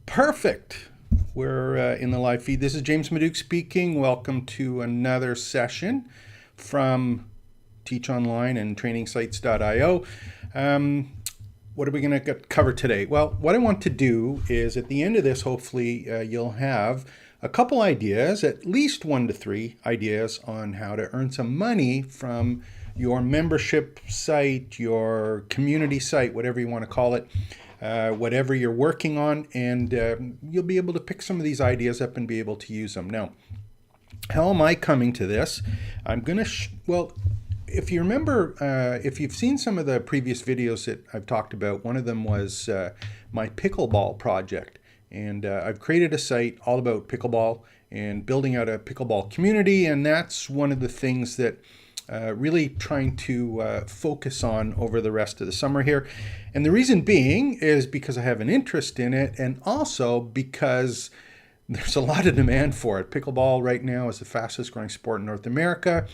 Perfect. We're in the live feed. This is James Maduke speaking. Welcome to another session from Teach Online and trainingsites.io. What are we going to cover today? Well, what I want to do is at the end of this, hopefully you'll have a couple ideas, at least 1 to 3 ideas on how to earn some money from your membership site, your community site, whatever you want to call it. Whatever you're working on, and you'll be able to pick some of these ideas up and be able to use them. Now, how am I coming to this? I'm going to, well, if you remember, if you've seen some of the previous videos that I've talked about, one of them was my pickleball project. And I've created a site all about pickleball and building out a pickleball community, and that's one of the things that really trying to focus on over the rest of the summer here. And the reason being is because I have an interest in it, and also because there's a lot of demand for it. Pickleball right now is the fastest growing sport in North America.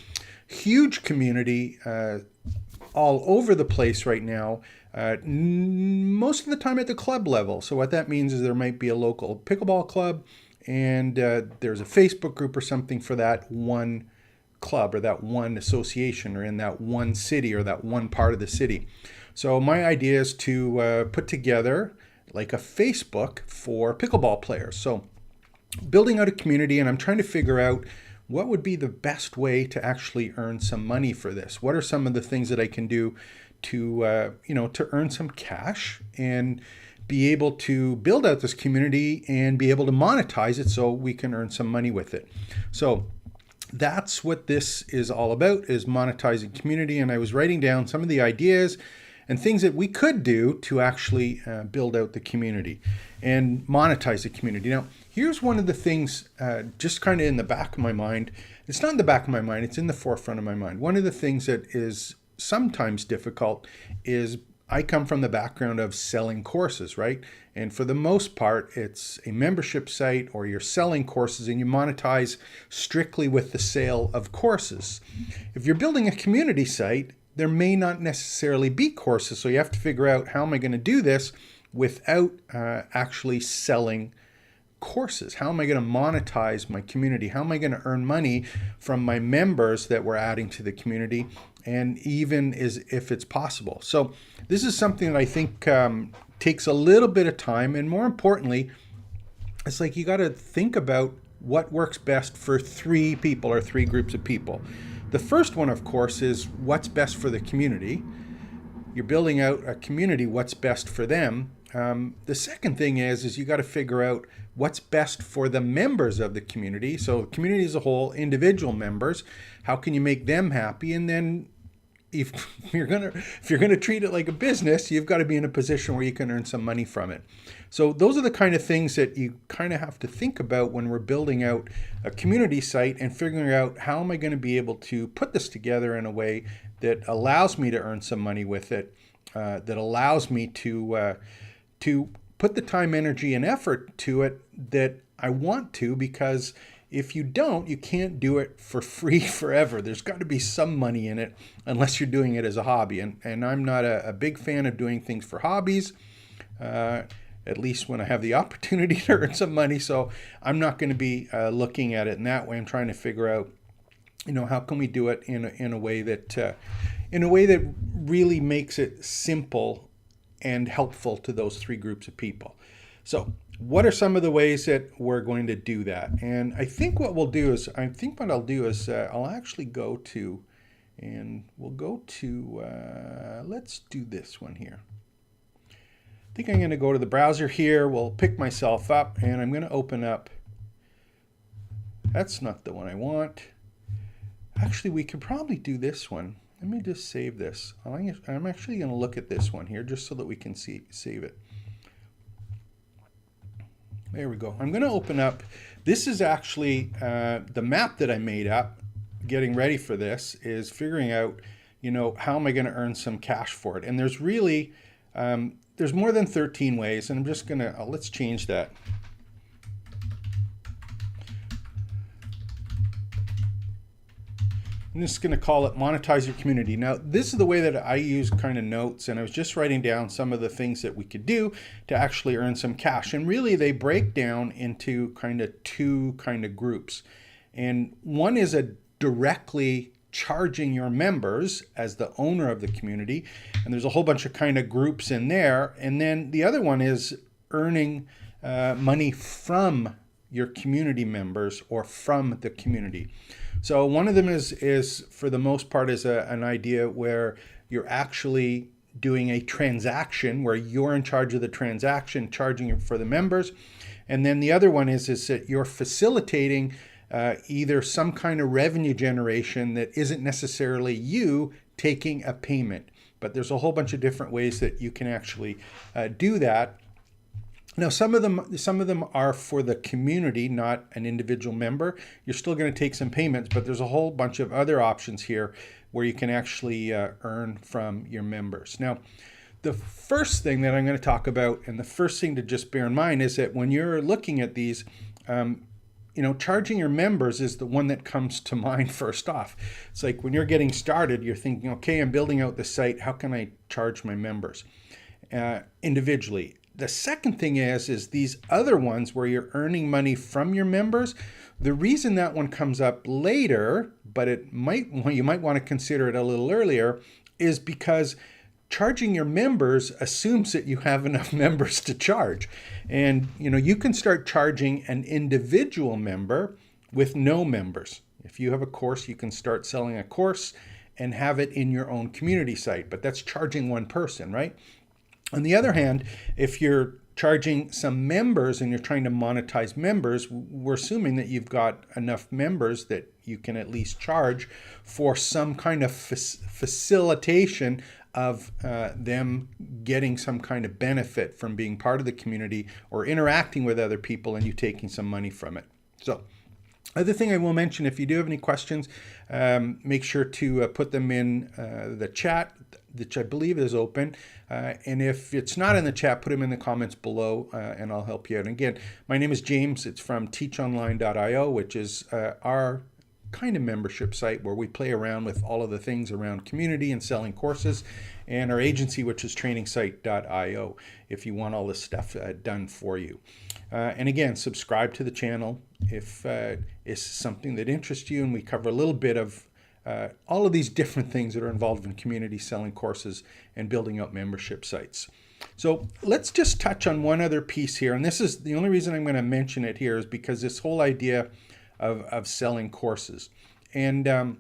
Huge community all over the place right now, most of the time at the club level. So what that means is there might be a local pickleball club, and there's a Facebook group or something for that one club or that one association or in that one city or that one part of the city. So my idea is to put together like a Facebook for pickleball players. So building out a community, and I'm trying to figure out what would be the best way to actually earn some money for this. What are some of the things that I can do to to earn some cash and be able to build out this community and be able to monetize it so we can earn some money with it. So that's what this is all about, is monetizing community. And I was writing down some of the ideas and things that we could do to actually build out the community and monetize the community. Now, here's one of the things just kind of in the back of my mind. It's not in the back of my mind, it's in the forefront of my mind. One of the things that is sometimes difficult is I come from the background of selling courses, right? And for the most part, it's a membership site or you're selling courses and you monetize strictly with the sale of courses. If you're building a community site, there may not necessarily be courses. So you have to figure out, how am I going to do this without actually selling courses? How am I going to monetize my community? How am I going to earn money from my members that we're adding to the community? And even if it's possible. So this is something that I think takes a little bit of time, and more importantly, it's like you got to think about what works best for 3 people or 3 groups of people. The first one, of course, is what's best for the community. You're building out a community, what's best for them. The second thing is you got to figure out what's best for the members of the community. So community as a whole, individual members, how can you make them happy? And then if you're gonna treat it like a business, you've got to be in a position where you can earn some money from it. So those are the kind of things that you kind of have to think about when we're building out a community site and figuring out, how am I going to be able to put this together in a way that allows me to earn some money with it, that allows me to put the time, energy, and effort to it that I want to, because if you don't, you can't do it for free forever. There's got to be some money in it unless you're doing it as a hobby. And I'm not a big fan of doing things for hobbies, at least when I have the opportunity to earn some money. So I'm not going to be looking at it in that way. I'm trying to figure out, how can we do it in a way that really makes it simple and helpful to those 3 groups of people. So what are some of the ways that we're going to do that? And I think what I'll do is I'll actually go to, and we'll go to, let's do this one here. I think I'm going to go to the browser here. We'll pick myself up, and I'm going to open up. That's not the one I want. Actually, we could probably do this one. Let me just save this. I'm actually going to look at this one here just so that we can save it. There we go. I'm going to open up. This is actually the map that I made up. Getting ready for this is figuring out, how am I going to earn some cash for it? And there's really, there's more than 13 ways, and I'm just going to, let's change that. I'm just going to call it Monetize Your Community. Now, this is the way that I use kind of notes, and I was just writing down some of the things that we could do to actually earn some cash. And really, they break down into kind of two kind of groups. And one is a directly charging your members as the owner of the community. And there's a whole bunch of kind of groups in there. And then the other one is earning money from your community members or from the community. So one of them is for the most part is an idea where you're actually doing a transaction where you're in charge of the transaction, charging for the members. And then the other one is that you're facilitating either some kind of revenue generation that isn't necessarily you taking a payment. But there's a whole bunch of different ways that you can actually do that. Now, some of them are for the community, not an individual member. You're still going to take some payments, but there's a whole bunch of other options here where you can actually earn from your members. Now, the first thing that I'm going to talk about, and the first thing to just bear in mind, is that when you're looking at these, charging your members is the one that comes to mind first off. It's like when you're getting started, you're thinking, okay, I'm building out the site. How can I charge my members individually? The second thing is these other ones where you're earning money from your members. The reason that one comes up later, but you might want to consider it a little earlier, is because charging your members assumes that you have enough members to charge. And you can start charging an individual member with no members. If you have a course, you can start selling a course and have it in your own community site, but that's charging one person, right? On the other hand, if you're charging some members and you're trying to monetize members, we're assuming that you've got enough members that you can at least charge for some kind of facilitation of them getting some kind of benefit from being part of the community or interacting with other people and you taking some money from it. So, other thing I will mention, if you do have any questions, make sure to put them in the chat, which I believe is open. And if it's not in the chat, put them in the comments below and I'll help you out. And again, my name is James. It's from teachonline.io, which is our kind of membership site where we play around with all of the things around community and selling courses, and our agency, which is trainingsite.io, if you want all this stuff done for you. And again, subscribe to the channel if it's something that interests you, and we cover a little bit of all of these different things that are involved in community, selling courses, and building out membership sites. So let's just touch on one other piece here, and this is the only reason I'm going to mention it here is because this whole idea of selling courses. And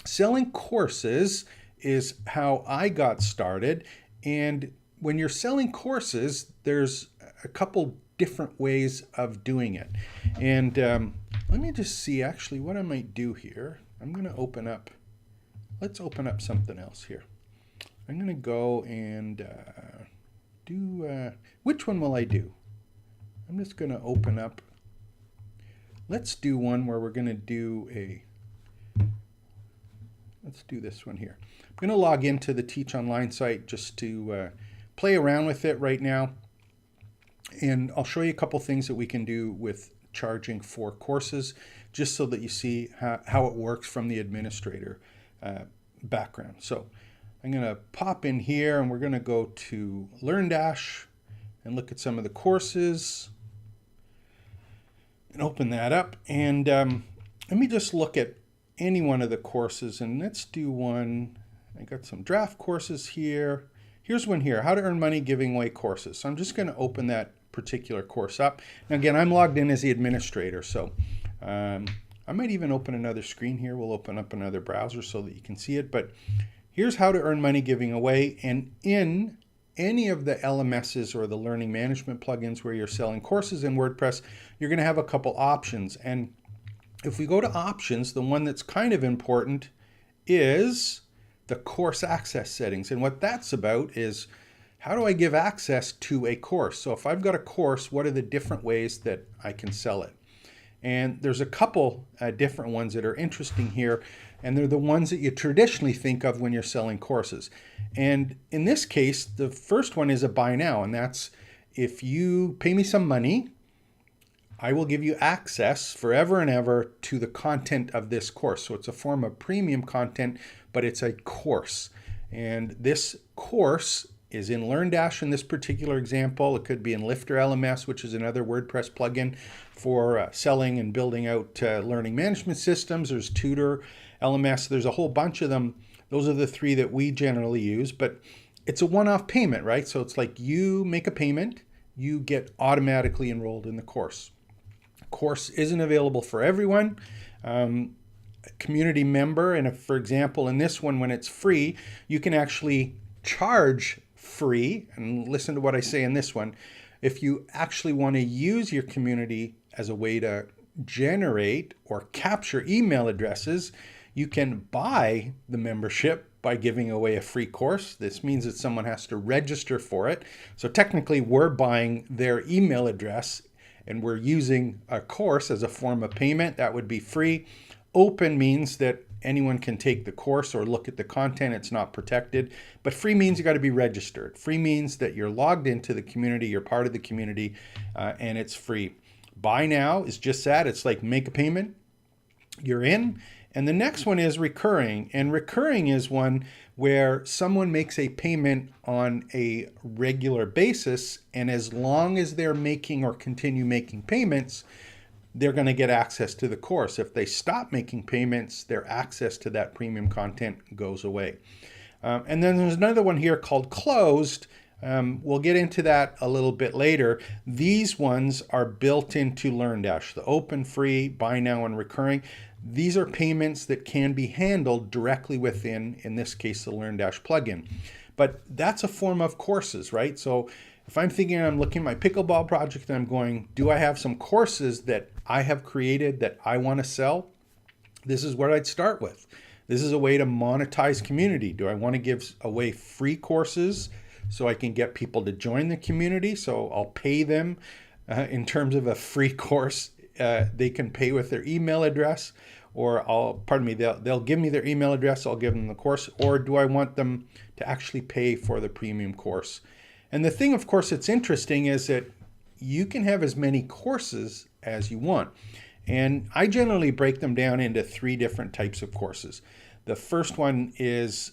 selling courses is how I got started. And when you're selling courses, there's a couple different ways of doing it. And let me just see actually what I might do here. I'm going to let's open up something else here. I'm going to go and do, which one will I do? I'm just going to open up. Let's do one where we're going to do let's do this one here. I'm going to log into the Teach Online site just to play around with it right now. And I'll show you a couple things that we can do with charging for courses, just so that you see how it works from the administrator background. So I'm going to pop in here and we're going to go to LearnDash and look at some of the courses. And open that up, and let me just look at any one of the courses, and let's do one. I got some draft courses here. Here's one here, how to earn money giving away courses. So I'm just going to open that particular course up. Now again, I'm logged in as the administrator, so I might even open another screen here. We'll open up another browser so that you can see it, but here's how to earn money giving away. And in any of the LMSs or the learning management plugins where you're selling courses in WordPress, you're going to have a couple options. And if we go to options, the one that's kind of important is the course access settings. And what that's about is, how do I give access to a course? So if I've got a course, what are the different ways that I can sell it? And there's a couple different ones that are interesting here, and they're the ones that you traditionally think of when you're selling courses. And in this case, the first one is a buy now, and that's if you pay me some money, I will give you access forever and ever to the content of this course. So it's a form of premium content, but it's a course. And this course is in LearnDash in this particular example. It could be in Lifter LMS, which is another WordPress plugin for selling and building out learning management systems. There's Tutor LMS. There's a whole bunch of them. Those are the three that we generally use, but it's a one-off payment, right? So it's like you make a payment, you get automatically enrolled in the course. Course isn't available for everyone. A community member, and if, for example, in this one, when it's free, you can actually charge free. And listen to what I say in this one. If you actually want to use your community as a way to generate or capture email addresses, you can buy the membership by giving away a free course. This means that someone has to register for it. So technically, we're buying their email address and we're using a course as a form of payment. That would be free. Open means that anyone can take the course or look at the content. It's not protected. But free means you got to be registered. Free means that you're logged into the community, you're part of the community, and it's free. Buy now is just that. It's like make a payment, you're in. And the next one is recurring. And recurring is one where someone makes a payment on a regular basis. And as long as they're making or continue making payments, they're going to get access to the course. If they stop making payments, their access to that premium content goes away. And then there's another one here called closed. We'll get into that a little bit later. These ones are built into LearnDash, the open, free, buy now, and recurring. These are payments that can be handled directly within, in this case, the LearnDash plugin. But that's a form of courses, right? So if I'm thinking, I'm looking at my pickleball project and I'm going, do I have some courses that I have created that I want to sell? This is what I'd start with. This is a way to monetize community. Do I want to give away free courses so I can get people to join the community? So I'll pay them in terms of a free course. They can pay with their email address, or they'll give me their email address, I'll give them the course, or do I want them to actually pay for the premium course? And the thing, of course, that's interesting is that you can have as many courses as you want. And I generally break them down into three different types of courses. The first one is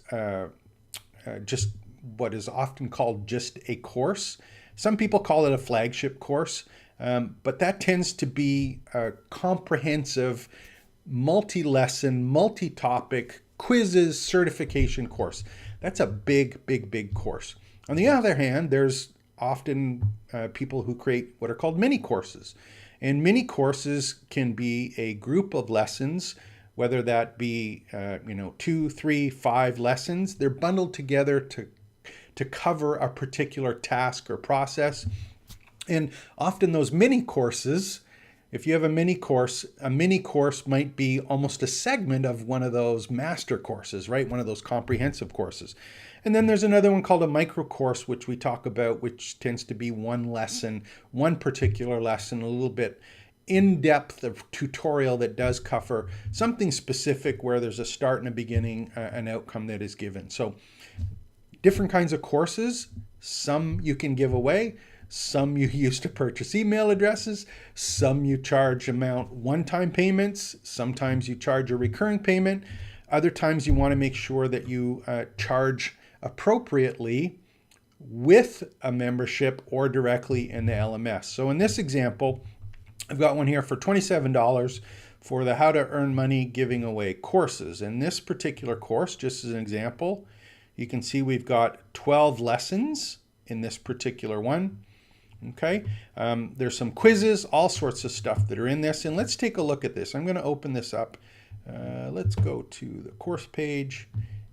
just what is often called just a course. Some people call it a flagship course, but that tends to be a comprehensive, multi-lesson, multi-topic, quizzes, certification course. That's a big, big, big course. On the other hand, there's often people who create what are called mini courses. And mini courses can be a group of lessons, whether that be 2, 3, 5 lessons. They're bundled together to cover a particular task or process. And often those mini courses, if you have a mini course might be almost a segment of one of those master courses, right? One of those comprehensive courses. And then there's another one called a micro course, which we talk about, which tends to be one lesson, one particular lesson, a little bit in-depth of tutorial that does cover something specific where there's a start and a beginning, an outcome that is given. So different kinds of courses, some you can give away, some you use to purchase email addresses, some you charge one-time payments, sometimes you charge a recurring payment, other times you want to make sure that you charge appropriately with a membership or directly in the LMS. So in this example, I've got one here for $27 for the How to Earn Money Giving Away courses. In this particular course, just as an example, you can see we've got 12 lessons in this particular one. Okay, there's some quizzes, all sorts of stuff that are in this. And let's take a look at this. I'm going to open this up. Let's go to the course page.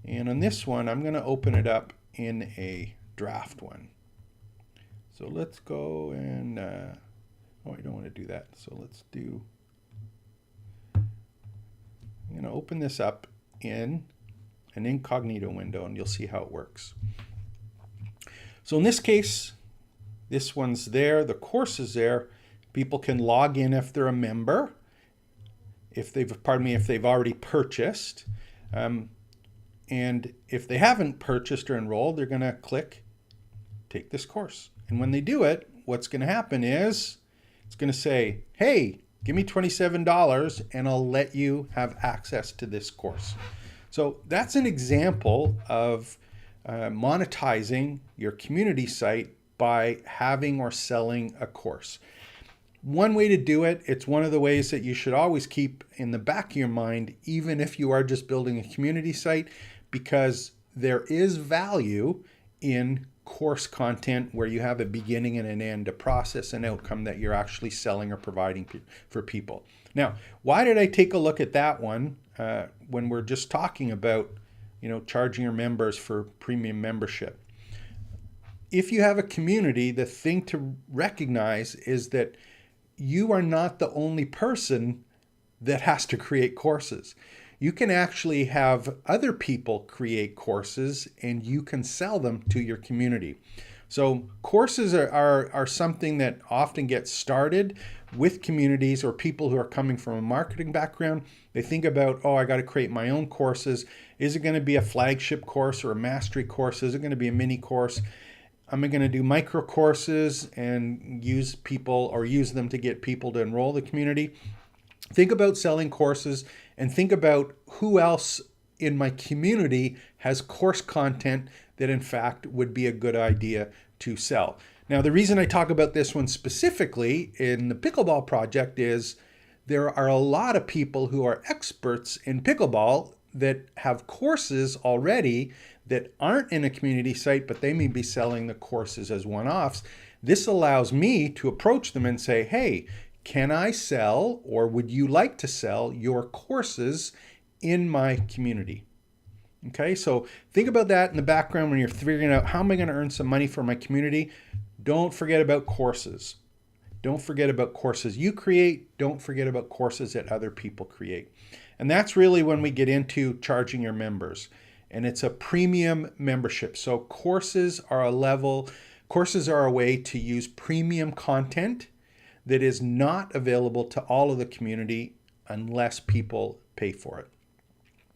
And on this one, I'm going to open it up in a draft one. So let's go and, I don't want to do that. So let's do, I'm going to open this up in an incognito window and you'll see how it works. So in this case, this one's there, the course is there. People can log in if they're a member, if they've already purchased. And if they haven't purchased or enrolled, they're going to click take this course. And when they do it, what's going to happen is It's going to say, hey, give me $27 and I'll let you have access to this course. So that's an example of monetizing your community site by having or selling a course. One way to do it, it's one of the ways that you should always keep in the back of your mind, even if you are just building a community site, because there is value in course content where you have a beginning and an end, a process and outcome that you're actually selling or providing for people. Now, why did I take a look at that one when we're just talking about, charging your members for premium membership? If you have a community, the thing to recognize is that you are not the only person that has to create courses. You can actually have other people create courses and you can sell them to your community. So courses are something that often gets started with communities or people who are coming from a marketing background. They think about, I got to create my own courses. Is it going to be a flagship course or a mastery course? Is it going to be a mini course? Am I going to do micro courses and use them to get people to enroll the community? Think about selling courses and think about who else in my community has course content that in fact would be a good idea to sell. Now, the reason I talk about this one specifically in the pickleball project is there are a lot of people who are experts in pickleball that have courses already that aren't in a community site, but they may be selling the courses as one-offs. This allows me to approach them and say, hey, can I sell, or would you like to sell your courses in my community? Okay, so think about that in the background when you're figuring out how am I going to earn some money for my community. Don't forget about courses. Don't forget about courses you create. Don't forget about courses that other people create. And that's really when we get into charging your members. And it's a premium membership. So courses are a way to use premium content that is not available to all of the community unless people pay for it.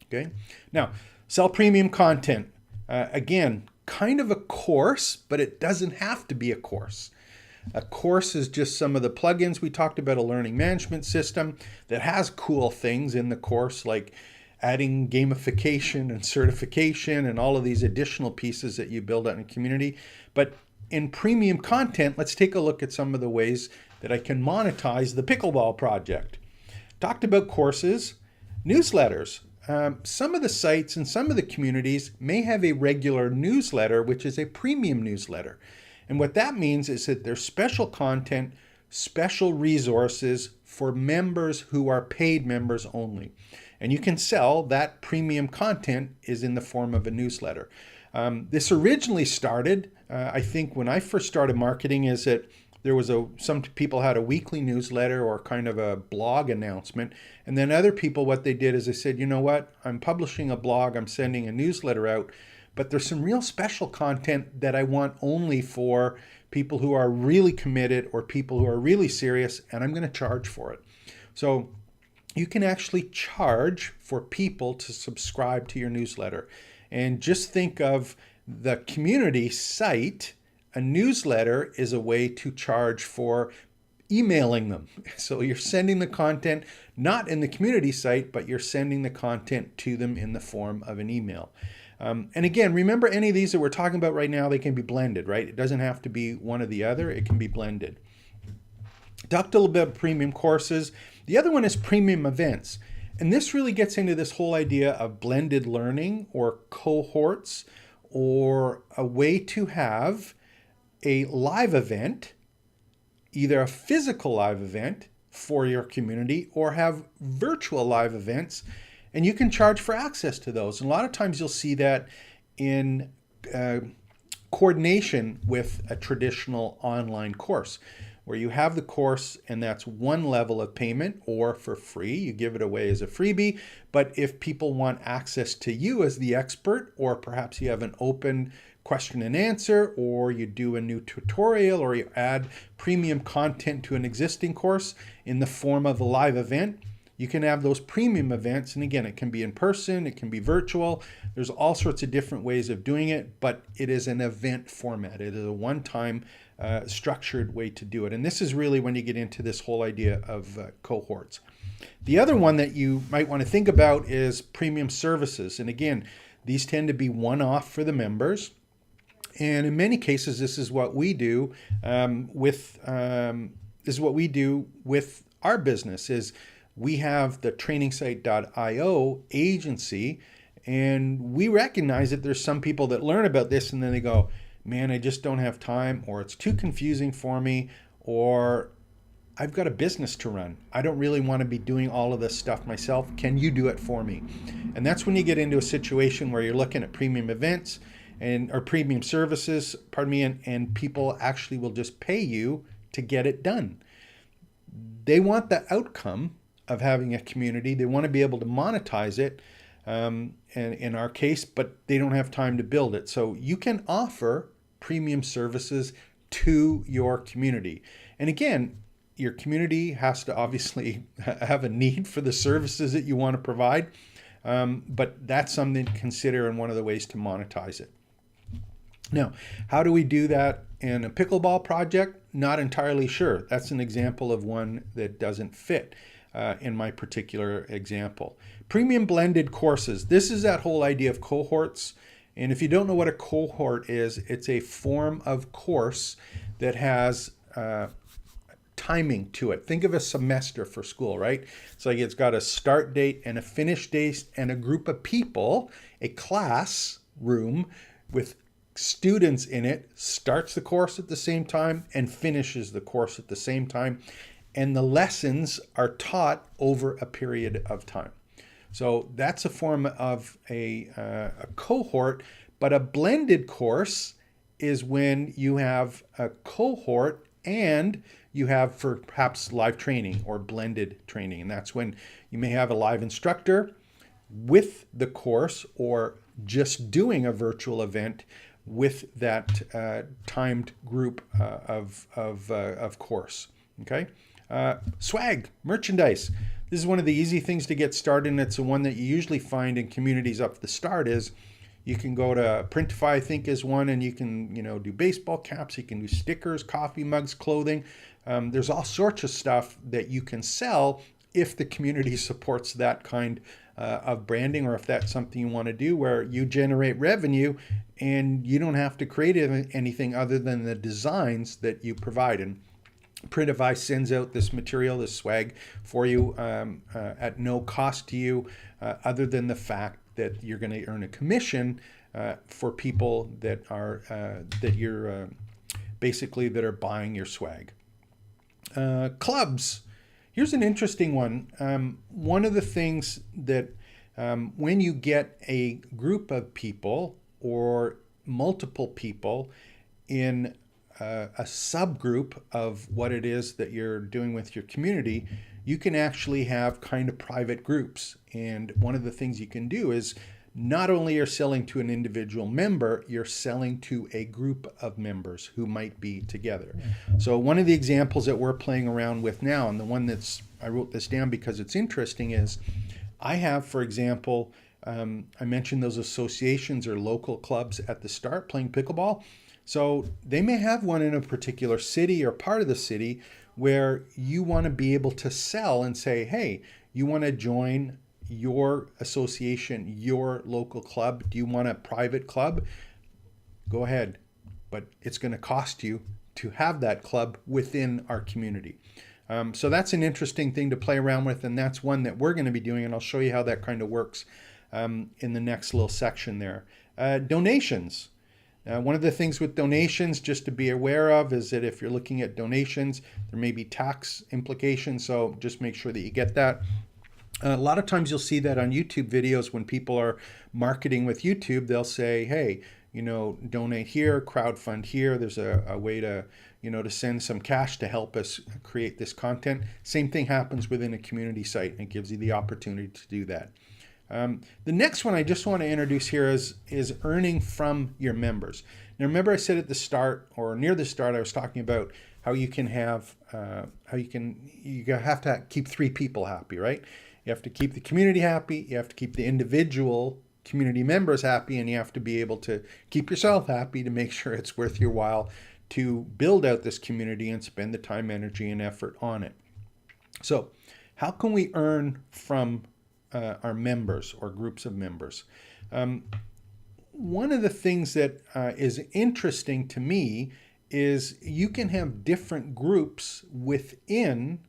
Okay. Now, sell premium content. Again, kind of a course, but it doesn't have to be a course. A course is just some of the plugins. We talked about a learning management system that has cool things in the course, like adding gamification and certification and all of these additional pieces that you build out in a community. But in premium content, let's take a look at some of the ways that I can monetize the pickleball project. Talked about courses, newsletters. Some of the sites and some of the communities may have a regular newsletter, which is a premium newsletter. And what that means is that there's special content, special resources for members who are paid members only. And you can sell that premium content is in the form of a newsletter. This originally started, I think when I first started marketing, is that there was some people had a weekly newsletter or kind of a blog announcement. And then other people, what they did is they said, you know what, I'm publishing a blog, I'm sending a newsletter out, but there's some real special content that I want only for people who are really committed or people who are really serious, and I'm going to charge for it. So you can actually charge for people to subscribe to your newsletter. And just think of the community site. A newsletter is a way to charge for emailing them. So you're sending the content not in the community site, but you're sending the content to them in the form of an email. And again, remember any of these that we're talking about right now, they can be blended, right? It doesn't have to be one or the other. It can be blended. Talked a little bit about premium courses. The other one is premium events. And this really gets into this whole idea of blended learning or cohorts, or a way to have a live event, either a physical live event for your community or have virtual live events, and you can charge for access to those. And a lot of times you'll see that in coordination with a traditional online course, where you have the course and that's one level of payment, or for free, you give it away as a freebie. But if people want access to you as the expert, or perhaps you have an open question and answer, or you do a new tutorial, or you add premium content to an existing course in the form of a live event, You can have those premium events, and again, it can be in person, it can be virtual. There's all sorts of different ways of doing it, but it is an event format. It is a one-time structured way to do it. And this is really when you get into this whole idea of cohorts. The other one that you might want to think about is premium services. And again, these tend to be one-off for the members. And in many cases, this is what we do with our business. Is we have the trainingsite.io agency, and we recognize that there's some people that learn about this and then they go, man, I just don't have time, or it's too confusing for me, or I've got a business to run. I don't really want to be doing all of this stuff myself. Can you do it for me? And that's when you get into a situation where you're looking at premium events or premium services, and people actually will just pay you to get it done. They want the outcome of having a community. They want to be able to monetize it, and in our case, but they don't have time to build it. So you can offer premium services to your community. And again, your community has to obviously have a need for the services that you want to provide, but that's something to consider and one of the ways to monetize it. Now, how do we do that in a pickleball project? Not entirely sure. That's an example of one that doesn't fit in my particular example. Premium blended courses. This is that whole idea of cohorts. And if you don't know what a cohort is, it's a form of course that has timing to it. Think of a semester for school, right? It's like it's got a start date and a finish date and a group of people, a class room with students in it, starts the course at the same time and finishes the course at the same time. And the lessons are taught over a period of time. So that's a form of a cohort, but a blended course is when you have a cohort and you have for perhaps live training or blended training. And that's when you may have a live instructor with the course or just doing a virtual event with that timed group of course. Okay. Swag, merchandise. This is one of the easy things to get started, and it's the one that you usually find in communities up at the start. Is you can go to Printify, I think is one, and you can do baseball caps, you can do stickers, coffee mugs, clothing. There's all sorts of stuff that you can sell if the community supports that kind of branding, or if that's something you want to do where you generate revenue and you don't have to create anything other than the designs that you provide. And Printify sends out this material, this swag for you at no cost to you, other than the fact that you're going to earn a commission for people that are that are buying your swag. Clubs. Here's an interesting one. One of the things that when you get a group of people or multiple people in a subgroup of what it is that you're doing with your community, you can actually have kind of private groups. And one of the things you can do is not only you're selling to an individual member, you're selling to a group of members who might be together. So one of the examples that we're playing around with now, and the one I wrote this down because it's interesting, is I have, for example, I mentioned those associations or local clubs at the start playing pickleball. So they may have one in a particular city or part of the city where you want to be able to sell and say, hey, you want to join your association, your local club? Do you want a private club? Go ahead. But it's going to cost you to have that club within our community. So that's an interesting thing to play around with, and that's one that we're going to be doing, and I'll show you how that kind of works in the next little section there. Donations. One of the things with donations just to be aware of is that if you're looking at donations, there may be tax implications, so just make sure that you get that. A lot of times you'll see that on YouTube videos when people are marketing with YouTube, they'll say, hey, donate here, crowdfund here. There's a way to, to send some cash to help us create this content. Same thing happens within a community site, and it gives you the opportunity to do that. The next one I just want to introduce here is earning from your members. Now, remember I said at the start or near the start, I was talking about how you can have, you have to keep 3 people happy, right? You have to keep the community happy. You have to keep the individual community members happy, and you have to be able to keep yourself happy to make sure it's worth your while to build out this community and spend the time, energy, and effort on it. So how can we earn from our members or groups of members? One of the things that is interesting to me is you can have different groups within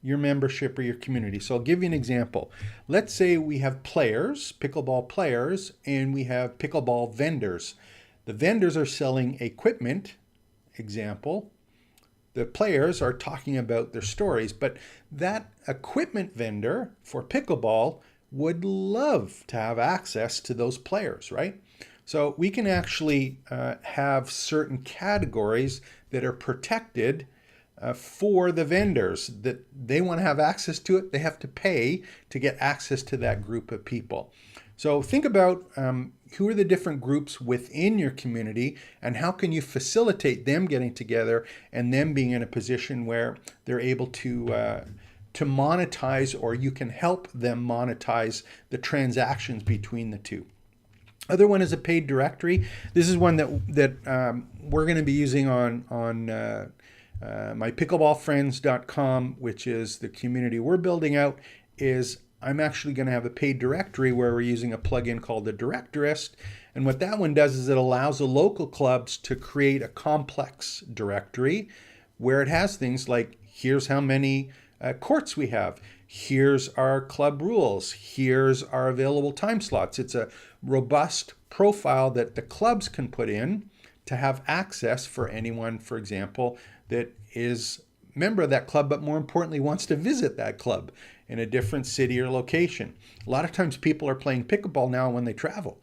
your membership or your community. So I'll give you an example. Let's say we have players, pickleball players, and we have pickleball vendors. The vendors are selling equipment, example. The players are talking about their stories, but that equipment vendor for pickleball would love to have access to those players, right? So we can actually have certain categories that are protected for the vendors, that they want to have access to it. They have to pay to get access to that group of people. So think about who are the different groups within your community, and how can you facilitate them getting together and them being in a position where they're able to monetize, or you can help them monetize the transactions between the two. Other one is a paid directory. This is one that we're going to be using on my pickleballfriends.com, which is the community we're building out. Is I'm actually going to have a paid directory where we're using a plugin called the Directorist. And what that one does is it allows the local clubs to create a complex directory where it has things like, here's how many courts we have, here's our club rules, here's our available time slots. It's a robust profile that the clubs can put in to have access for anyone, for example, that is a member of that club, but more importantly wants to visit that club in a different city or location. A lot of times people are playing pickleball now when they travel.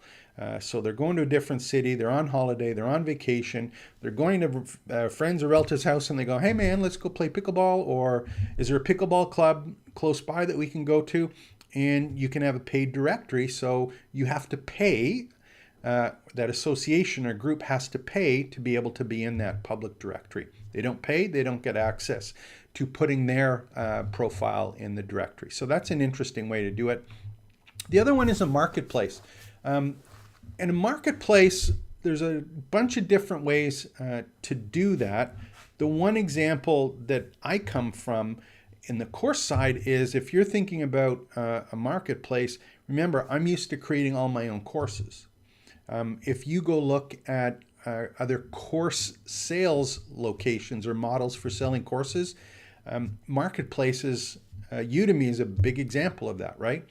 So they're going to a different city, they're on holiday, they're on vacation, they're going to a friend's or relative's house, and they go, hey man, let's go play pickleball, or is there a pickleball club close by that we can go to? And you can have a paid directory, so you have to pay, that association or group has to pay to be able to be in that public directory. They don't pay, they don't get access to putting their profile in the directory. So that's an interesting way to do it. The other one is a marketplace. In a marketplace, there's a bunch of different ways to do that. The one example that I come from in the course side is, if you're thinking about a marketplace, remember, I'm used to creating all my own courses. If you go look at other course sales locations or models for selling courses, marketplaces, Udemy is a big example of that, right?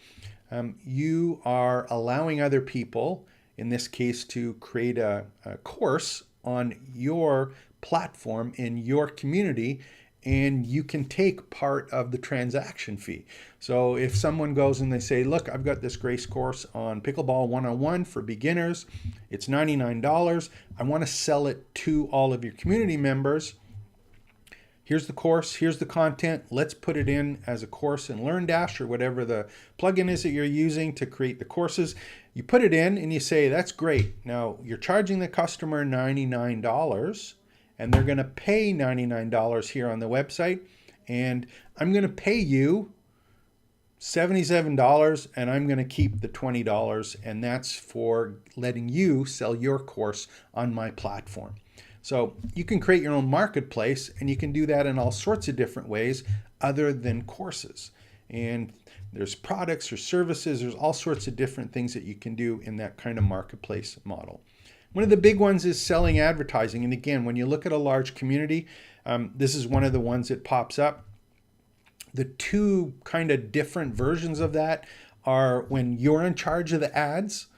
You are allowing other people, in this case, to create a course on your platform in your community, and you can take part of the transaction fee. So if someone goes and they say, look, I've got this Grace course on Pickleball 101 for beginners, it's $99. I want to sell it to all of your community members. Here's the course, here's the content, let's put it in as a course in LearnDash or whatever the plugin is that you're using to create the courses. You put it in and you say, that's great. Now you're charging the customer $99 and they're going to pay $99 here on the website. And I'm going to pay you $77 and I'm going to keep the $20, and that's for letting you sell your course on my platform. So you can create your own marketplace, and you can do that in all sorts of different ways other than courses. And there's products or services, there's all sorts of different things that you can do in that kind of marketplace model. One of the big ones is selling advertising. And again, when you look at a large community, this is one of the ones that pops up. The two kind of different versions of that are when you're in charge of the ads,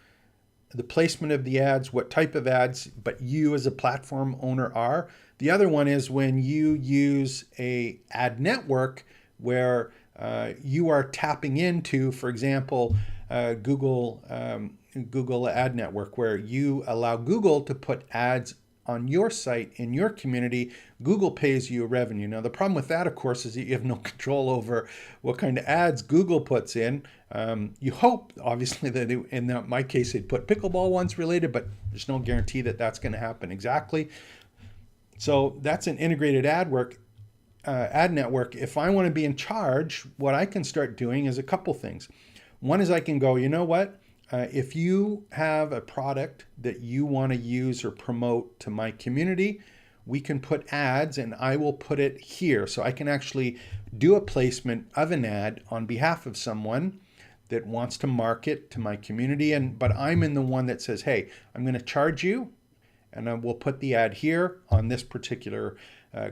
the placement of the ads, what type of ads, but you as a platform owner are. The other one is when you use a ad network where you are tapping into, for example, Google Ad Network, where you allow Google to put ads on your site in your community. Google pays you a revenue. Now, the problem with that, of course, is that you have no control over what kind of ads Google puts in. You hope, obviously, that in my case, they'd put pickleball ones related, but there's no guarantee that that's going to happen exactly. So that's an integrated ad work. ad network, if I want to be in charge, what I can start doing is a couple things. One is I can go, you know what? If you have a product that you want to use or promote to my community, we can put ads and I will put it here. So I can actually do a placement of an ad on behalf of someone that wants to market to my community. But I'm in the one that says, hey, I'm going to charge you, and I will put the ad here on this particular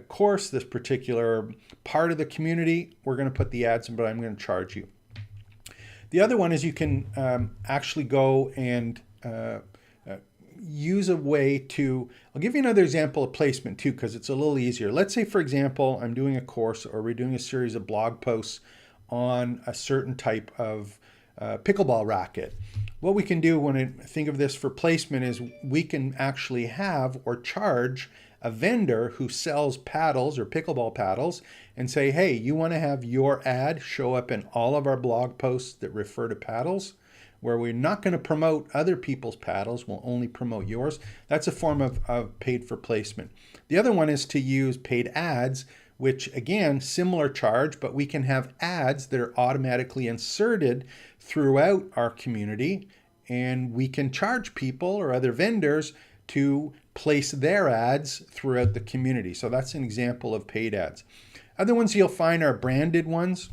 course, this particular part of the community. We're going to put the ads in, but I'm going to charge you. The other one is you can actually go and use a way to, I'll give you another example of placement too, because it's a little easier. Let's say, for example, I'm doing a course or we're doing a series of blog posts on a certain type of pickleball racket. What we can do when I think of this for placement is we can actually have or charge a vendor who sells paddles or pickleball paddles and say, hey, you want to have your ad show up in all of our blog posts that refer to paddles, where we're not going to promote other people's paddles, we'll only promote yours. That's a form of paid for placement. The other one is to use paid ads, which again, similar charge, but we can have ads that are automatically inserted throughout our community, and we can charge people or other vendors to place their ads throughout the community. So that's an example of paid ads. Other ones you'll find are branded ones.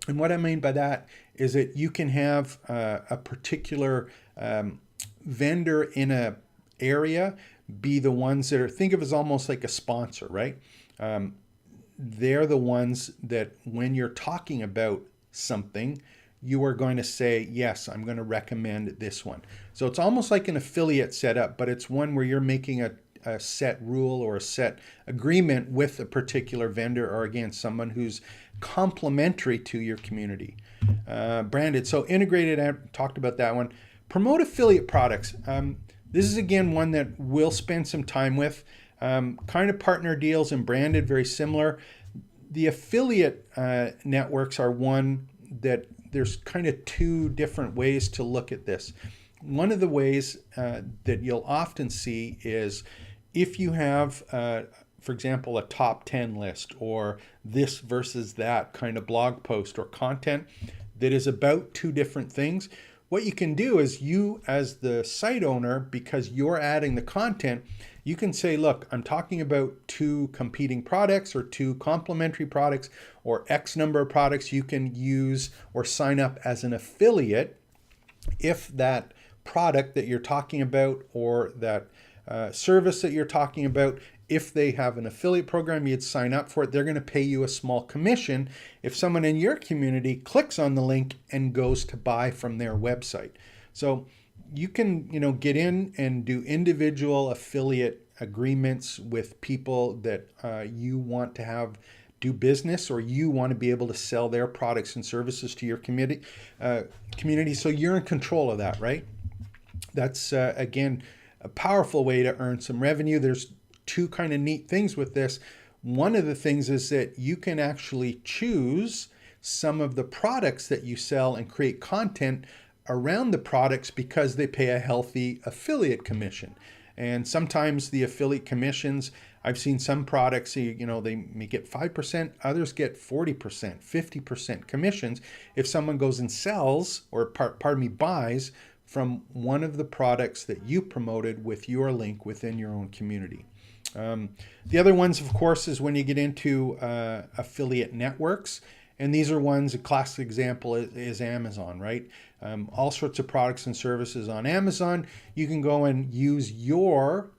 And what I mean by that is that you can have a particular vendor in a area be the ones that are, think of as almost like a sponsor, right? They're the ones that when you're talking about something, you are going to say, yes, I'm going to recommend this one. So it's almost like an affiliate setup, but it's one where you're making a set rule or a set agreement with a particular vendor, or again, someone who's complementary to your community. Branded. So integrated, I talked about that one. Promote affiliate products. This is again one that we'll spend some time with. Kind of partner deals and branded, very similar. The affiliate networks are one that there's kind of two different ways to look at this. One of the ways that you'll often see is if you have, for example, a top 10 list or this versus that kind of blog post or content that is about two different things, what you can do is you as the site owner, because you're adding the content, you can say, look, I'm talking about two competing products or two complementary products or X number of products. You can use or sign up as an affiliate if that product that you're talking about or that service that you're talking about, if they have an affiliate program, you'd sign up for it. They're going to pay you a small commission if someone in your community clicks on the link and goes to buy from their website. So you can, get in and do individual affiliate agreements with people that you want to have do business, or you want to be able to sell their products and services to your community. So you're in control of that, right? That's again a powerful way to earn some revenue. There's two kind of neat things with this. One of the things is that you can actually choose some of the products that you sell and create content around the products because they pay a healthy affiliate commission. And sometimes the affiliate commissions, I've seen some products, they may get 5%, others get 40%, 50% commissions if someone goes and sells or buys from one of the products that you promoted with your link within your own community. The other ones, of course, is when you get into affiliate networks. And these are ones, a classic example is Amazon, right? All sorts of products and services on Amazon. You can go and use your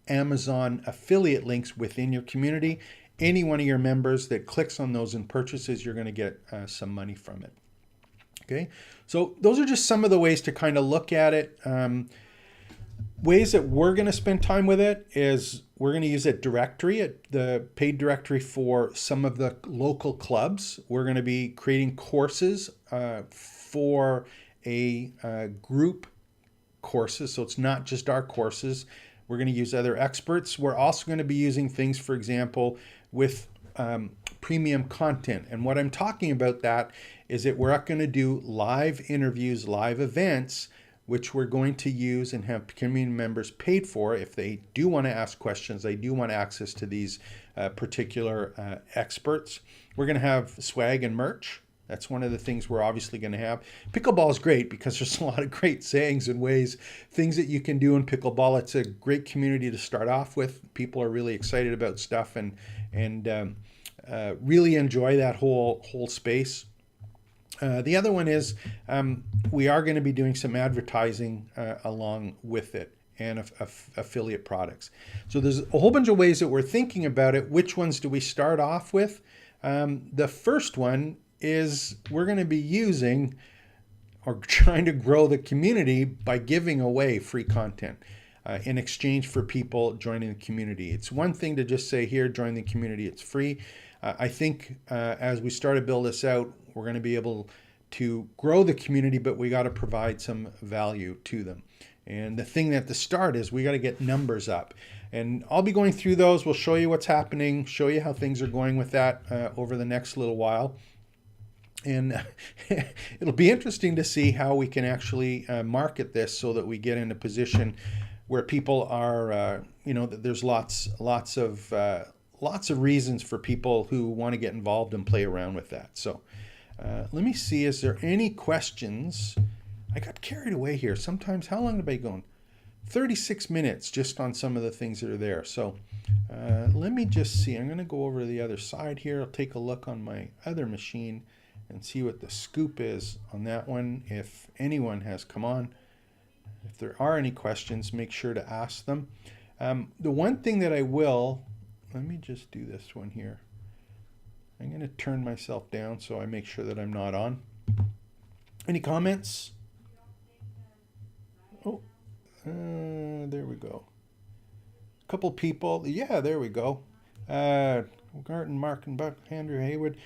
Amazon affiliate links within your community. Any one of your members that clicks on those and purchases, you're going to get some money from it. Okay, so those are just some of the ways to kind of look at it. Ways that we're going to spend time with it is we're going to use a directory, the paid directory for some of the local clubs. We're going to be creating courses for a group courses. So it's not just our courses. We're going to use other experts. We're also going to be using things, for example, with premium content. And what I'm talking about that is that we're not going to do live interviews, live events which we're going to use and have community members paid for if they do want to ask questions, they do want access to these particular experts. We're going to have swag and merch. That's one of the things we're obviously going to have. Pickleball is great because there's a lot of great sayings and ways, things that you can do in pickleball. It's a great community to start off with. People are really excited about stuff and really enjoy that whole space. The other one is we are going to be doing some advertising along with it and affiliate products. So there's a whole bunch of ways that we're thinking about it. Which ones do we start off with? The first one is we're going to be using or trying to grow the community by giving away free content in exchange for people joining the community. It's one thing to just say, here, join the community, it's free. I think as we start to build this out, we're going to be able to grow the community, but we got to provide some value to them. And the thing at the start is we got to get numbers up. And I'll be going through those. We'll show you what's happening, show you how things are going with that over the next little while. And it'll be interesting to see how we can actually market this so that we get in a position where people are, that there's lots of reasons for people who want to get involved and play around with that. So let me see, is there any questions? I got carried away here. Sometimes, how long have I gone? 36 minutes just on some of the things that are there. So let me just see. I'm going to go over to the other side here. I'll take a look on my other machine and see what the scoop is on that one. If anyone has come on, if there are any questions, make sure to ask them. The one thing that I will, let me just do this one here. I'm going to turn myself down so I make sure that I'm not on. Any comments? Oh, there we go. A couple people. Yeah, there we go. Garten, Mark, and Buck, Andrew Haywood.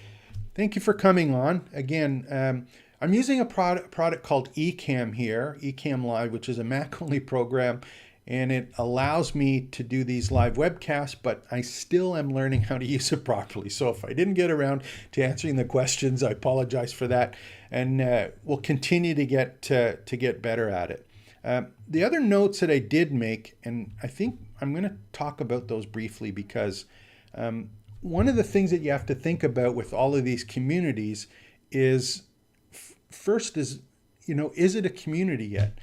Thank you for coming on. Again, I'm using a product called Ecamm here, Ecamm Live, which is a Mac-only program, and it allows me to do these live webcasts, but I still am learning how to use it properly. So if I didn't get around to answering the questions, I apologize for that, and we'll continue to get better at it. The other notes that I did make, and I think I'm going to talk about those briefly because one of the things that you have to think about with all of these communities is, first is, is it a community yet?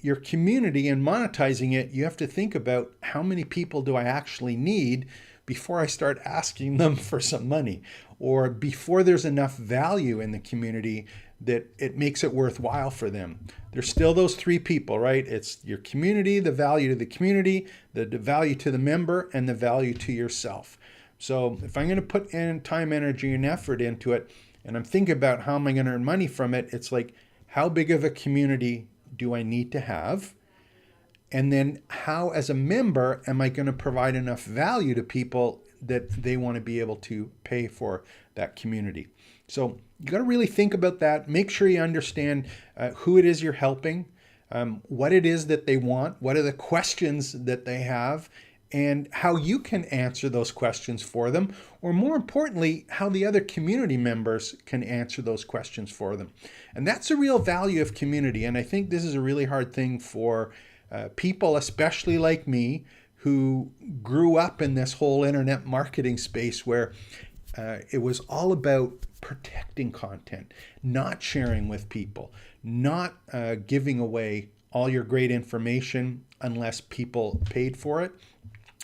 Your community and monetizing it, you have to think about how many people do I actually need before I start asking them for some money, or before there's enough value in the community that it makes it worthwhile for them. There's still those three people, right? It's your community, the value to the community, the value to the member, and the value to yourself. So if I'm going to put in time, energy, and effort into it, and I'm thinking about how am I going to earn money from it, it's like, how big of a community do I need to have? And then how, as a member, am I going to provide enough value to people that they want to be able to pay for that community? So you got to really think about that. Make sure you understand who it is you're helping, what it is that they want, what are the questions that they have, and how you can answer those questions for them, or more importantly, how the other community members can answer those questions for them. And that's the real value of community. And I think this is a really hard thing for people, especially like me, who grew up in this whole internet marketing space where it was all about protecting content, not sharing with people, not giving away all your great information unless people paid for it.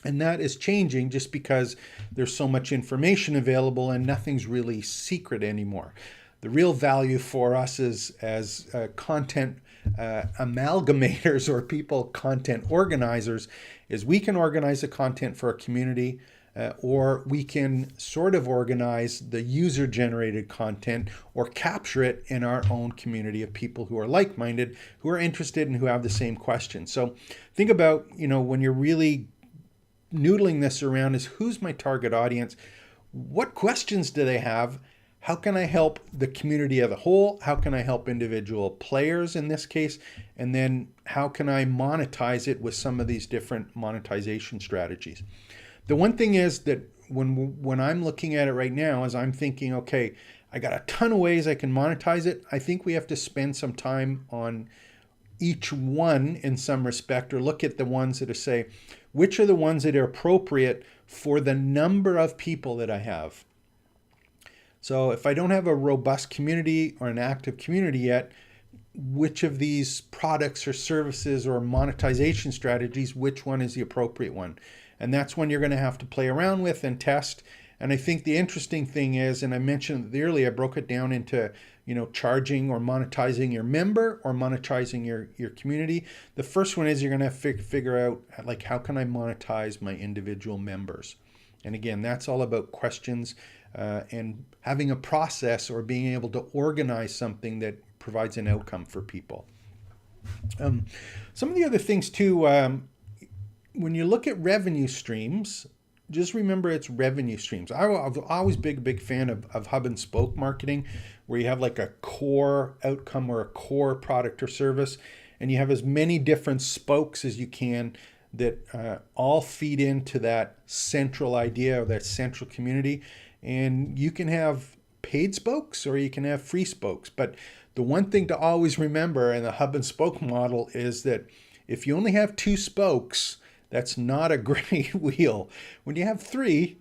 And that is changing just because there's so much information available and nothing's really secret anymore. The real value for us is as content amalgamators or people, content organizers, is we can organize the content for a community, or we can sort of organize the user-generated content or capture it in our own community of people who are like-minded, who are interested, and who have the same questions. So think about, when you're really noodling this around, is who's my target audience? What questions do they have? How can I help the community as a whole? How can I help individual players in this case? And then how can I monetize it with some of these different monetization strategies? The one thing is that when I'm looking at it right now, is I'm thinking, okay, I got a ton of ways I can monetize it. I think we have to spend some time on each one in some respect, or look at the ones that are, say, which are the ones that are appropriate for the number of people that I have. So if I don't have a robust community or an active community yet, which of these products or services or monetization strategies, which one is the appropriate one? And that's one you're going to have to play around with and test. And I think the interesting thing is, and I mentioned it earlier, I broke it down into, charging or monetizing your member or monetizing your community. The first one is you're going to figure out, like, how can I monetize my individual members? And again, that's all about questions and having a process or being able to organize something that provides an outcome for people. Some of the other things too, when you look at revenue streams, just remember it's revenue streams. I've always been a big fan of hub and spoke marketing, where you have like a core outcome or a core product or service, and you have as many different spokes as you can that all feed into that central idea or that central community. And you can have paid spokes or you can have free spokes. But the one thing to always remember in the hub and spoke model is that if you only have 2 spokes, that's not a great wheel. When you have 3,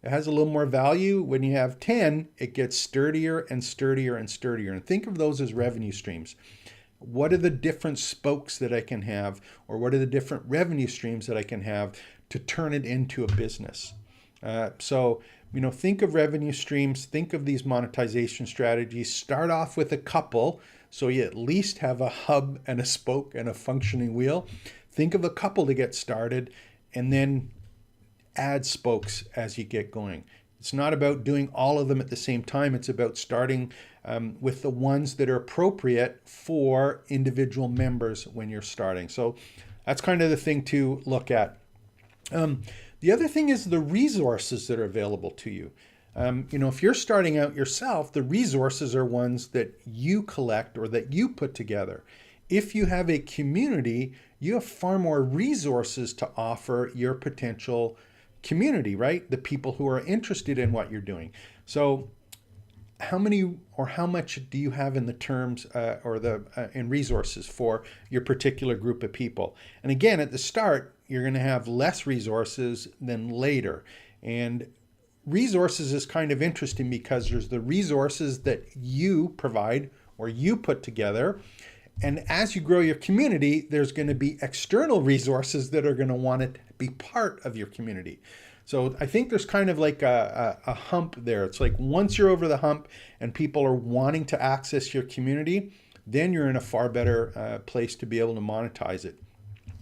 it has a little more value. When you have 10, it gets sturdier and sturdier and sturdier. And think of those as revenue streams. What are the different spokes that I can have, or what are the different revenue streams that I can have to turn it into a business? So think of revenue streams, think of these monetization strategies. Start off with a couple, so you at least have a hub and a spoke and a functioning wheel. Think of a couple to get started, and then add spokes as you get going. It's not about doing all of them at the same time. It's about starting with the ones that are appropriate for individual members when you're starting. So that's kind of the thing to look at. The other thing is the resources that are available to you. If you're starting out yourself, the resources are ones that you collect or that you put together. If you have a community, you have far more resources to offer your potential community, right? The people who are interested in what you're doing. So how many or how much do you have in the terms in resources for your particular group of people? And again, at the start, you're going to have less resources than later. And resources is kind of interesting because there's the resources that you provide or you put together. And as you grow your community, there's going to be external resources that are going to want to be part of your community. So I think there's kind of like a hump there. It's like once you're over the hump and people are wanting to access your community, then you're in a far better place to be able to monetize it.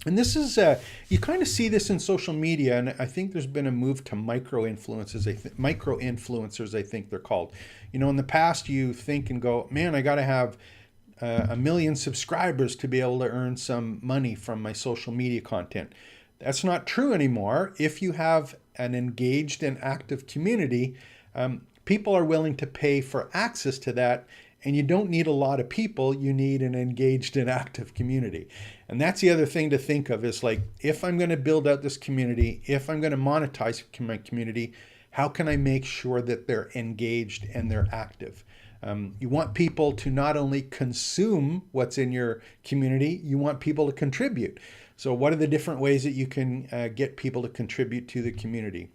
And this is, you kind of see this in social media, and I think there's been a move to micro-influencers, I think they're called. In the past you think and go, man, I got to have 1 million subscribers to be able to earn some money from my social media content. That's not true anymore. If you have an engaged and active community, people are willing to pay for access to that, and you don't need a lot of people. You need an engaged and active community. And that's the other thing to think of is like, if I'm going to build out this community, if I'm going to monetize my community, how can I make sure that they're engaged and they're active? You want people to not only consume what's in your community, you want people to contribute. So what are the different ways that you can get people to contribute to the community?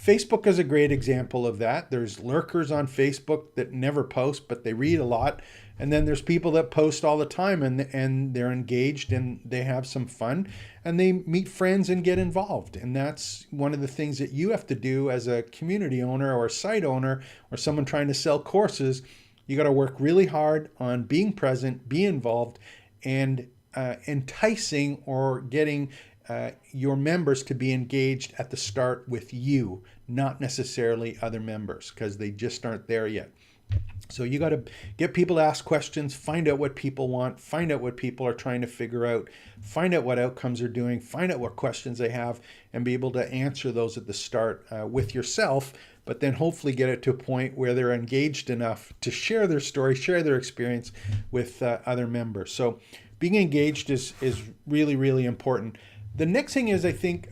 Facebook is a great example of that. There's lurkers on Facebook that never post, but they read a lot. And then there's people that post all the time and they're engaged and they have some fun and they meet friends and get involved. And that's one of the things that you have to do as a community owner or a site owner or someone trying to sell courses. You got to work really hard on being present, be involved, and enticing or getting your members to be engaged at the start with you, not necessarily other members, because they just aren't there yet. So you got to get people to ask questions, find out what people want, find out what people are trying to figure out, find out what outcomes they're doing, find out what questions they have, and be able to answer those at the start with yourself, but then hopefully get it to a point where they're engaged enough to share their story, share their experience with other members. So being engaged is really, really important. The next thing is, I think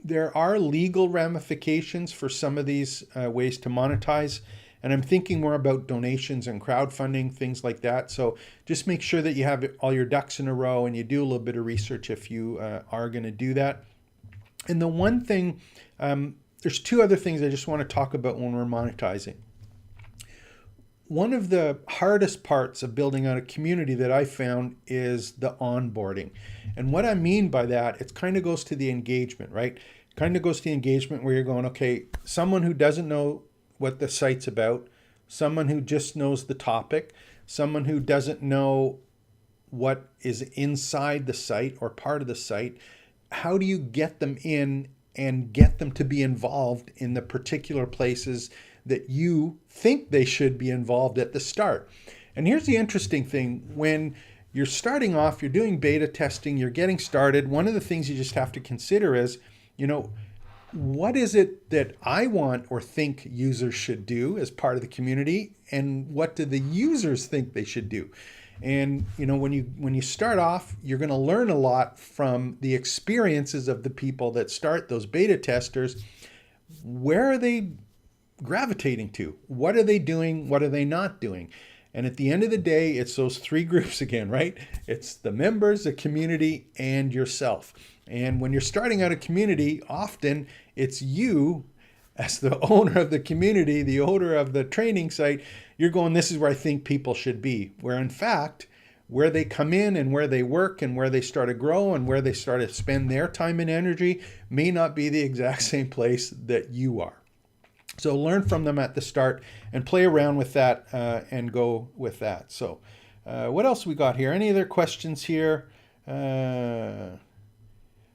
there are legal ramifications for some of these ways to monetize. And I'm thinking more about donations and crowdfunding, things like that. So just make sure that you have all your ducks in a row and you do a little bit of research if you are going to do that. And the one thing, there's two other things I just want to talk about when we're monetizing. One of the hardest parts of building out a community that I found is the onboarding. And what I mean by that, it kind of goes to the engagement, right? Kind of goes to the engagement where you're going, okay, someone who doesn't know what the site's about, someone who just knows the topic, someone who doesn't know what is inside the site or part of the site, how do you get them in and get them to be involved in the particular places that you think they should be involved at the start? And here's the interesting thing. When you're starting off, you're doing beta testing, you're getting started, one of the things you just have to consider is, what is it that I want or think users should do as part of the community, and what do the users think they should do? And when you start off, you're going to learn a lot from the experiences of the people that start, those beta testers. Where are they gravitating to? What are they doing? What are they not doing? And at the end of the day, it's those three groups again, right? It's the members, the community, and yourself. And when you're starting out a community, often it's you as the owner of the community, the owner of the training site, you're going, this is where I think people should be. Where in fact, where they come in and where they work and where they start to grow and where they start to spend their time and energy may not be the exact same place that you are. So learn from them at the start and play around with that and go with that. So what else we got here? Any other questions here?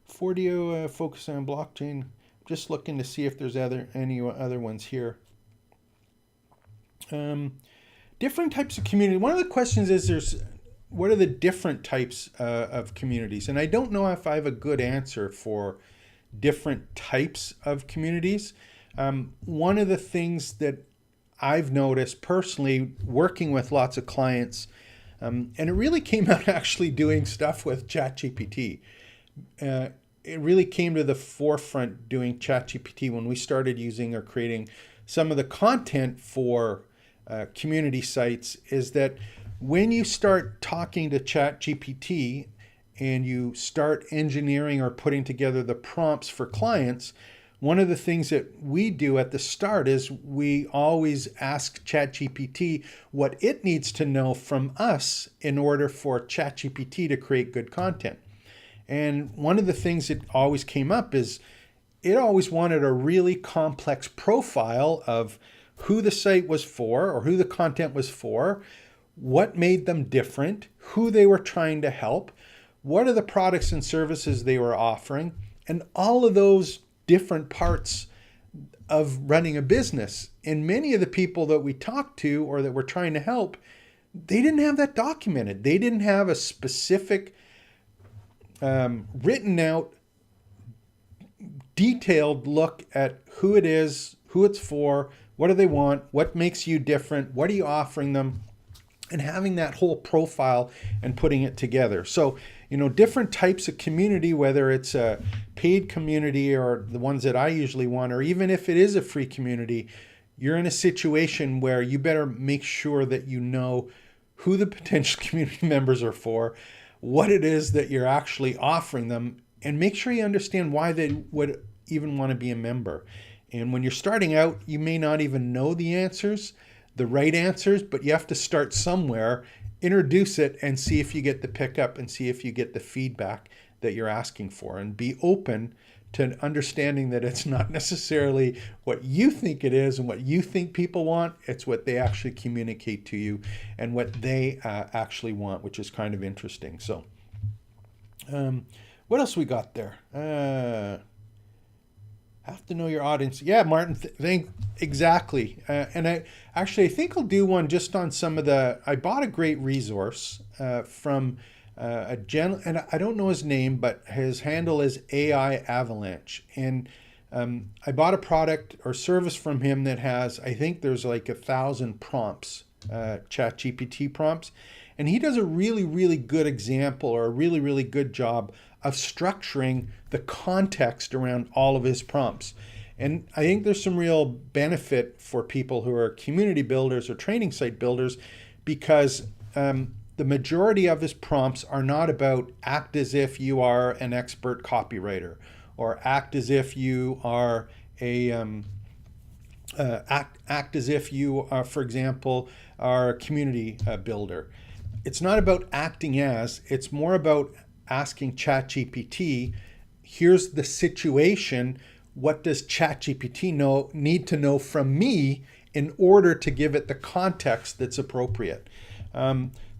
Fordio focus on blockchain. Just looking to see if there's any other ones here. Different types of community. One of the questions is what are the different types of communities? And I don't know if I have a good answer for different types of communities. One of the things that I've noticed personally working with lots of clients, and it really came out actually doing stuff with Chat GPT. It really came to the forefront doing Chat GPT when we started using or creating some of the content for community sites, is that when you start talking to Chat GPT and you start engineering or putting together the prompts for clients, one of the things that we do at the start is we always ask ChatGPT what it needs to know from us in order for ChatGPT to create good content. And one of the things that always came up is it always wanted a really complex profile of who the site was for or who the content was for, what made them different, who they were trying to help, what are the products and services they were offering, and all of those different parts of running a business. And many of the people that we talked to or that we're trying to help, they didn't have that documented. They didn't have a specific written out, detailed look at who it is, who it's for, what do they want, what makes you different, what are you offering them, and having that whole profile and putting it together. So, different types of community, whether it's a paid community or the ones that I usually want, or even if it is a free community, you're in a situation where you better make sure that you know who the potential community members are for, what it is that you're actually offering them, and make sure you understand why they would even want to be a member. And when you're starting out, you may not even know the answers, the right answers, but you have to start somewhere, introduce it, and see if you get the pickup and see if you get the feedback that you're asking for, and be open to understanding that it's not necessarily what you think it is and what you think people want. It's what they actually communicate to you and what they actually want, which is kind of interesting. So what else we got there? Have to know your audience. Yeah, Martin, exactly. And I think I'll do one just on some of I bought a great resource from a gentleman, and I don't know his name, but his handle is AI Avalanche. And I bought a product or service from him that has, I think there's like 1,000 prompts, Chat GPT prompts. And he does a really, really good example or a really, really good job of structuring the context around all of his prompts. And I think there's some real benefit for people who are community builders or training site builders, because the majority of his prompts are not about act as if you are an expert copywriter, or act as if you are a act as if you are, for example, are a community builder. It's not about acting as, it's more about asking Chat GPT, here's the situation, what does Chat GPT need to know from me in order to give it the context that's appropriate.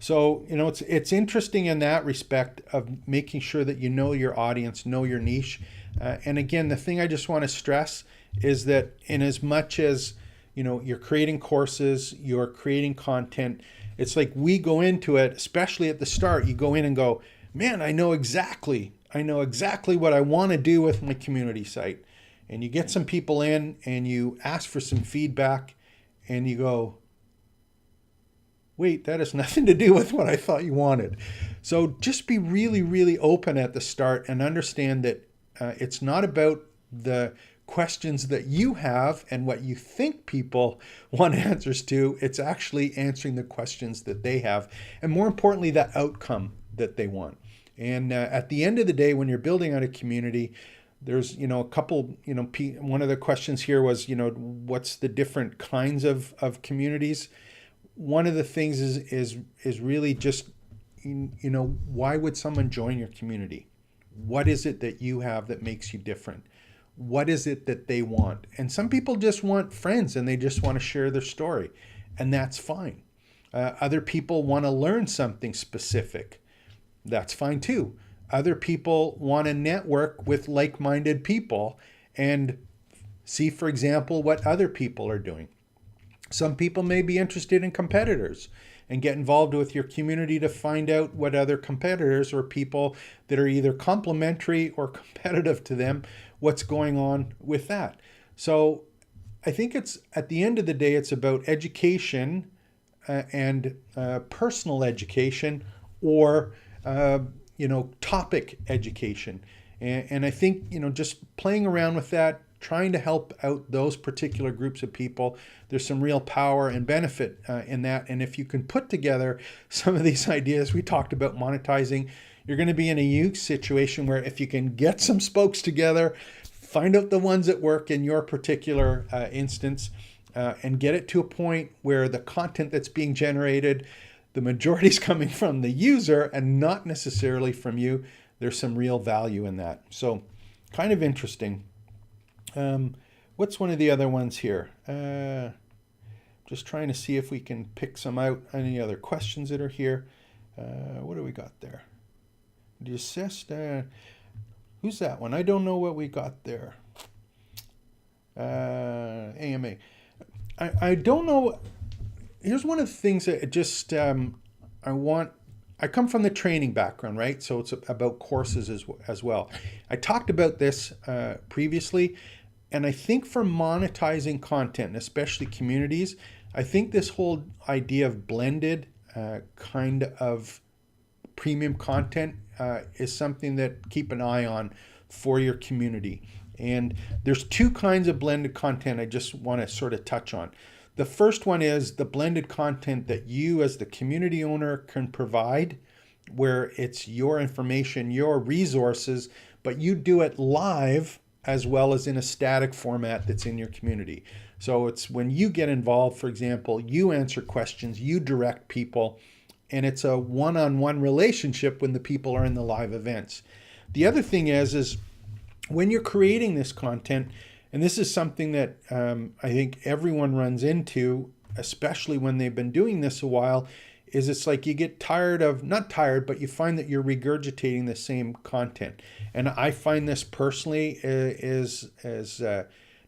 So, it's interesting in that respect of making sure that you know your audience, know your niche. And again, the thing I just want to stress is that in as much as, you're creating courses, you're creating content, it's like we go into it, especially at the start, you go in and go, man, I know exactly what I want to do with my community site. And you get some people in and you ask for some feedback and you go, wait, that has nothing to do with what I thought you wanted. So just be really, really open at the start and understand that it's not about the questions that you have and what you think people want answers to. It's actually answering the questions that they have, and more importantly, the outcome that they want. And at the end of the day, when you're building out a community, there's, a couple, one of the questions here was, what's the different kinds of communities? One of the things is really just, why would someone join your community? What is it that you have that makes you different? What is it that they want? And some people just want friends and they just want to share their story, and that's fine. Other people want to learn something specific. That's fine too. Other people want to network with like-minded people and see, for example, what other people are doing. Some people may be interested in competitors and get involved with your community to find out what other competitors or people that are either complementary or competitive to them, what's going on with that. So I think it's, at the end of the day, it's about education and personal education, or topic education. And I think, just playing around with that, trying to help out those particular groups of people, there's some real power and benefit in that. And if you can put together some of these ideas, we talked about monetizing, you're going to be in a unique situation where if you can get some spokes together, find out the ones that work in your particular instance, and get it to a point where the content that's being generated, the majority is coming from the user and not necessarily from you. There's some real value in that. So kind of interesting. What's one of the other ones here? Just trying to see if we can pick some out. Any other questions that are here? What do we got there? Desist. Who's that one? I don't know what we got there. AMA. I don't know. Here's one of the things that just I come from the training background, right? So it's about courses as well. I talked about this previously, and I think for monetizing content, especially communities, I think this whole idea of blended kind of premium content is something that keep an eye on for your community. And there's two kinds of blended content I just want to sort of touch on. The first one is the blended content that you as the community owner can provide, where it's your information, your resources, but you do it live as well as in a static format that's in your community. So it's when you get involved, for example, you answer questions, you direct people, and it's a one-on-one relationship when the people are in the live events. The other thing is when you're creating this content, and this is something that I think everyone runs into, especially when they've been doing this a while, is it's like you get tired of, not tired, but you find that you're regurgitating the same content. And I find this personally is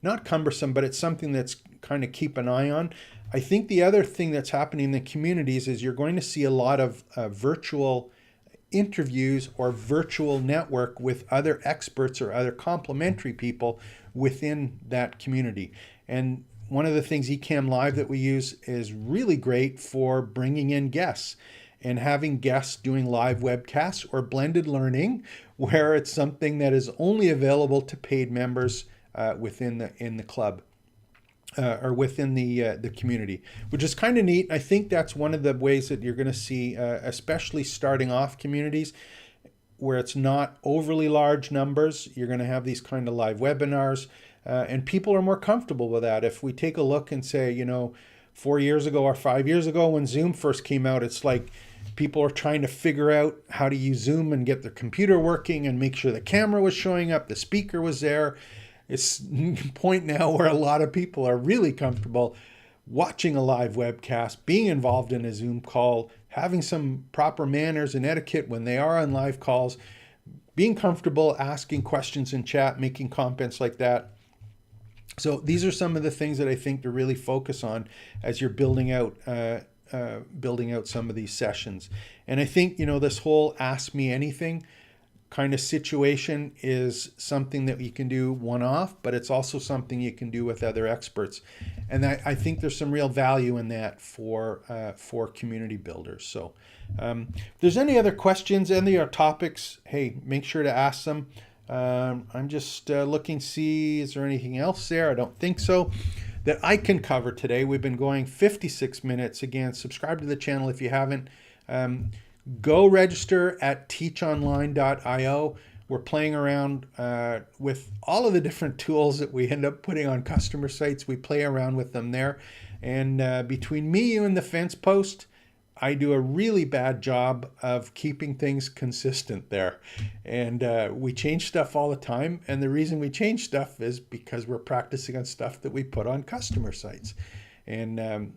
not cumbersome, but it's something that's kind of keep an eye on. I think the other thing that's happening in the communities is you're going to see a lot of virtual interviews or virtual network with other experts or other complementary people within that community. And one of the things Ecamm Live that we use is really great for bringing in guests and having guests doing live webcasts or blended learning, where it's something that is only available to paid members within the club. Or within the community, which is kind of neat. I think that's one of the ways that you're going to see, especially starting off communities, where it's not overly large numbers. You're going to have these kind of live webinars, and people are more comfortable with that. If we take a look and say, 4 years ago or 5 years ago when Zoom first came out, it's like people are trying to figure out how to use Zoom and get their computer working and make sure the camera was showing up, the speaker was there. It's a point now where a lot of people are really comfortable watching a live webcast, being involved in a Zoom call, having some proper manners and etiquette when they are on live calls, being comfortable asking questions in chat, making comments like that. So these are some of the things that I think to really focus on as you're building out some of these sessions. And I think, this whole Ask Me Anything kind of situation is something that you can do one-off, but it's also something you can do with other experts. And I think there's some real value in that for community builders. So if there's any other questions, any other topics, hey, make sure to ask them. I'm just looking, see, is there anything else there? I don't think so that I can cover today. We've been going 56 minutes. Again, subscribe to the channel if you haven't. Go register at teachonline.io. We're playing around with all of the different tools that we end up putting on customer sites. We play around with them there. And between me, you, and the fence post, I do a really bad job of keeping things consistent there. And we change stuff all the time. And the reason we change stuff is because we're practicing on stuff that we put on customer sites. And,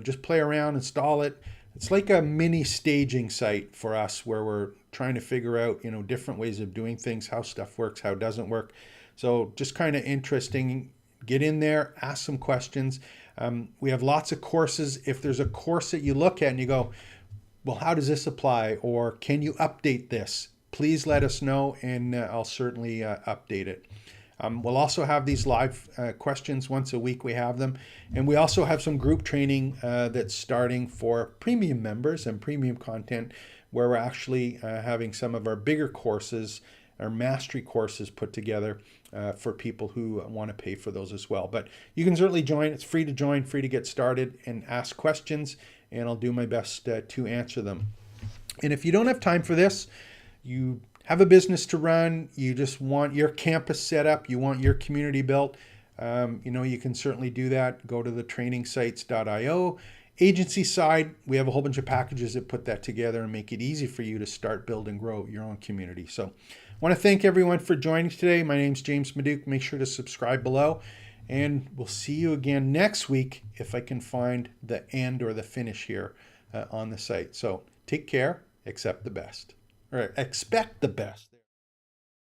just play around, install it. It's like a mini staging site for us where we're trying to figure out, different ways of doing things, how stuff works, how it doesn't work. So just kind of interesting. Get in there, ask some questions. We have lots of courses. If there's a course that you look at and you go, well, how does this apply? Or can you update this? Please let us know, and I'll certainly update it. We'll also have these live questions once a week. We have them. And we also have some group training that's starting for premium members and premium content, where we're actually having some of our bigger courses, our mastery courses, put together for people who want to pay for those as well. But you can certainly join. It's free to join, free to get started and ask questions, and I'll do my best to answer them. And if you don't have time for this, you have a business to run, you just want your campus set up, you want your community built, you can certainly do that. Go to the trainingsites.io. Agency side, we have a whole bunch of packages that put that together and make it easy for you to start, build, and grow your own community. So I want to thank everyone for joining today. My name's James Maduke. Make sure to subscribe below, and we'll see you again next week if I can find the end or the finish here on the site. So take care, accept the best. All right, expect the best.